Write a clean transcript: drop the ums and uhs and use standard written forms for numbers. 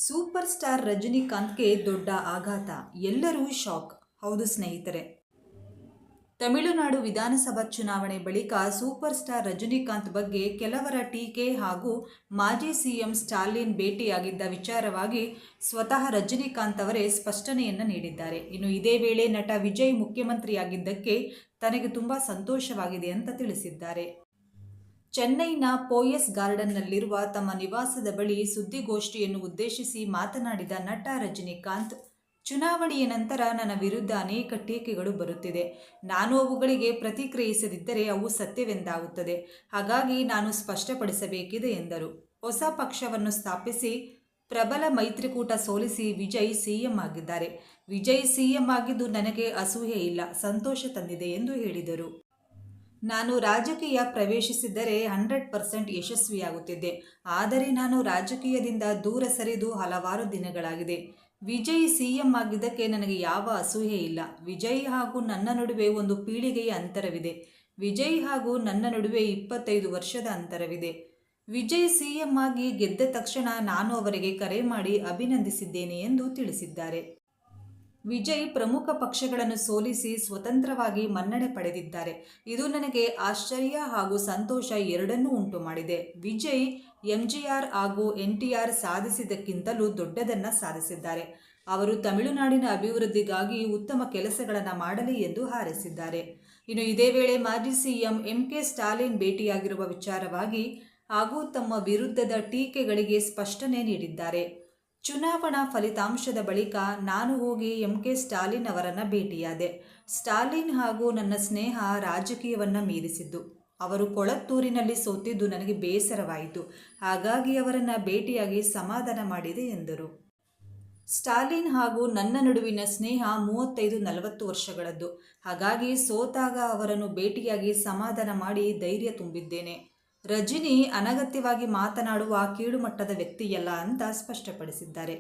Super star ರಜನಿಕಾಂತ್ಗೆ ದೊಡ್ಡ ಆಘಾತ. ಎಲ್ಲರೂ ಶಾಕ್. ಹೌದು ಸ್ನೇಹಿತರೆ, ತಮಿಳುನಾಡು ವಿಧಾನಸಭಾ ಚುನಾವಣೆ ಬಳಿಕ ಸೂಪರ್ ಸ್ಟಾರ್ ರಜನಿಕಾಂತ್ ಬಗ್ಗೆ ಕೆಲವರ ಟೀಕೆ ಹಾಗೂ ಮಾಜಿ ಸಿಎಂ ಸ್ಟಾಲಿನ್ ಭೇಟಿಯಾಗಿದ್ದ ವಿಚಾರವಾಗಿ ಸ್ವತಃ ರಜನಿಕಾಂತ್ ಅವರೇ ಸ್ಪಷ್ಟನೆಯನ್ನು ನೀಡಿದ್ದಾರೆ. ಇನ್ನು ಇದೇ ವೇಳೆ ನಟ ವಿಜಯ್ ಮುಖ್ಯಮಂತ್ರಿಯಾಗಿದ್ದಕ್ಕೆ ತನಗೆ ತುಂಬಾ ಸಂತೋಷವಾಗಿದೆ ಅಂತ ತಿಳಿಸಿದ್ದಾರೆ. ಚೆನ್ನೈನ ಪೋಯಸ್ ಗಾರ್ಡನ್ನಲ್ಲಿರುವ ತಮ್ಮ ನಿವಾಸದ ಬಳಿ ಸುದ್ದಿಗೋಷ್ಠಿಯನ್ನು ಉದ್ದೇಶಿಸಿ ಮಾತನಾಡಿದ ನಟ ರಜನಿಕಾಂತ್, ಚುನಾವಣೆಯ ನಂತರ ನನ್ನ ವಿರುದ್ಧ ಅನೇಕ ಟೀಕೆಗಳು ಬರುತ್ತಿದೆ. ನಾನು ಅವುಗಳಿಗೆ ಪ್ರತಿಕ್ರಿಯಿಸದಿದ್ದರೆ ಅವು ಸತ್ಯವೆಂದಾಗುತ್ತದೆ. ಹಾಗಾಗಿ ನಾನು ಸ್ಪಷ್ಟಪಡಿಸಬೇಕಿದೆ ಎಂದರು. ಹೊಸ ಪಕ್ಷವನ್ನು ಸ್ಥಾಪಿಸಿ ಪ್ರಬಲ ಮೈತ್ರಿಕೂಟ ಸೋಲಿಸಿ ವಿಜಯ್ ಸಿಎಂ ಆಗಿದ್ದಾರೆ. ವಿಜಯ್ ಸಿಎಂ ಆಗಿದ್ದು ನನಗೆ ಅಸೂಯೆ ಇಲ್ಲ, ಸಂತೋಷ ತಂದಿದೆ ಎಂದು ಹೇಳಿದರು. ನಾನು ರಾಜಕೀಯ ಪ್ರವೇಶಿಸಿದ್ದರೆ 100% ಯಶಸ್ವಿಯಾಗುತ್ತಿದ್ದೆ. ಆದರೆ ನಾನು ರಾಜಕೀಯದಿಂದ ದೂರ ಸರಿದು ಹಲವಾರು ದಿನಗಳಾಗಿದೆ. ವಿಜಯ್ ಸಿಎಂ ಆಗಿದ್ದಕ್ಕೆ ನನಗೆ ಯಾವ ಅಸೂಯೆ ಇಲ್ಲ. ವಿಜಯ್ ಹಾಗೂ ನನ್ನ ನಡುವೆ ಒಂದು ಪೀಳಿಗೆಯ ಅಂತರವಿದೆ. ವಿಜಯ್ ಹಾಗೂ ನನ್ನ ನಡುವೆ 25 ವರ್ಷದ ಅಂತರವಿದೆ. ವಿಜಯ್ ಸಿಎಂ ಆಗಿ ಗೆದ್ದ ತಕ್ಷಣ ನಾನು ಅವರಿಗೆ ಕರೆ ಮಾಡಿ ಅಭಿನಂದಿಸಿದ್ದೇನೆ ಎಂದು ತಿಳಿಸಿದ್ದಾರೆ. ವಿಜಯ್ ಪ್ರಮುಖ ಪಕ್ಷಗಳನ್ನು ಸೋಲಿಸಿ ಸ್ವತಂತ್ರವಾಗಿ ಮನ್ನಣೆ ಪಡೆದಿದ್ದಾರೆ. ಇದು ನನಗೆ ಆಶ್ಚರ್ಯ ಹಾಗೂ ಸಂತೋಷ ಎರಡನ್ನೂ ಉಂಟು ಮಾಡಿದೆ. ವಿಜಯ್ ಎಂಜಿಆರ್ ಹಾಗೂ ಎನ್ಟಿಆರ್ ಸಾಧಿಸಿದ್ದಕ್ಕಿಂತಲೂ ದೊಡ್ಡದನ್ನು ಸಾಧಿಸಿದ್ದಾರೆ. ಅವರು ತಮಿಳುನಾಡಿನ ಅಭಿವೃದ್ಧಿಗಾಗಿ ಉತ್ತಮ ಕೆಲಸಗಳನ್ನು ಮಾಡಲಿ ಎಂದು ಹಾರೈಸಿದ್ದಾರೆ. ಇನ್ನು ಇದೇ ವೇಳೆ ಮಾಜಿ ಸಿಎಂ ಎಂಕೆ ಸ್ಟಾಲಿನ್ ಭೇಟಿಯಾಗಿರುವ ವಿಚಾರವಾಗಿ ಹಾಗೂ ತಮ್ಮ ವಿರುದ್ಧದ ಟೀಕೆಗಳಿಗೆ ಸ್ಪಷ್ಟನೆ ನೀಡಿದ್ದಾರೆ. ಚುನಾವಣಾ ಫಲಿತಾಂಶದ ಬಳಿಕ ನಾನು ಹೋಗಿ ಎಂಕೆ ಸ್ಟಾಲಿನ್ ಅವರನ್ನು ಭೇಟಿಯಾದೆ. ಸ್ಟಾಲಿನ್ ಹಾಗೂ ನನ್ನ ಸ್ನೇಹ ರಾಜಕೀಯವನ್ನು ಮೀರಿಸಿದ್ದು. ಅವರು ಕೊಳತ್ತೂರಿನಲ್ಲಿ ಸೋತಿದ್ದು ನನಗೆ ಬೇಸರವಾಯಿತು. ಹಾಗಾಗಿ ಅವರನ್ನು ಭೇಟಿಯಾಗಿ ಸಮಾಧಾನ ಮಾಡಿದೆ ಎಂದರು. ಸ್ಟಾಲಿನ್ ಹಾಗೂ ನನ್ನ ನಡುವಿನ ಸ್ನೇಹ 35-40 ವರ್ಷಗಳದ್ದು. ಹಾಗಾಗಿ ಸೋತಾಗ ಅವರನ್ನು ಭೇಟಿಯಾಗಿ ಸಮಾಧಾನ ಮಾಡಿ ಧೈರ್ಯ ತುಂಬಿದ್ದೇನೆ. ರಜನಿ ಅನಗತ್ಯವಾಗಿ ಮಾತನಾಡುವ ಕೀಳುಮಟ್ಟದ ವ್ಯಕ್ತಿಯಲ್ಲ ಅಂತ ಸ್ಪಷ್ಟಪಡಿಸಿದ್ದಾರೆ.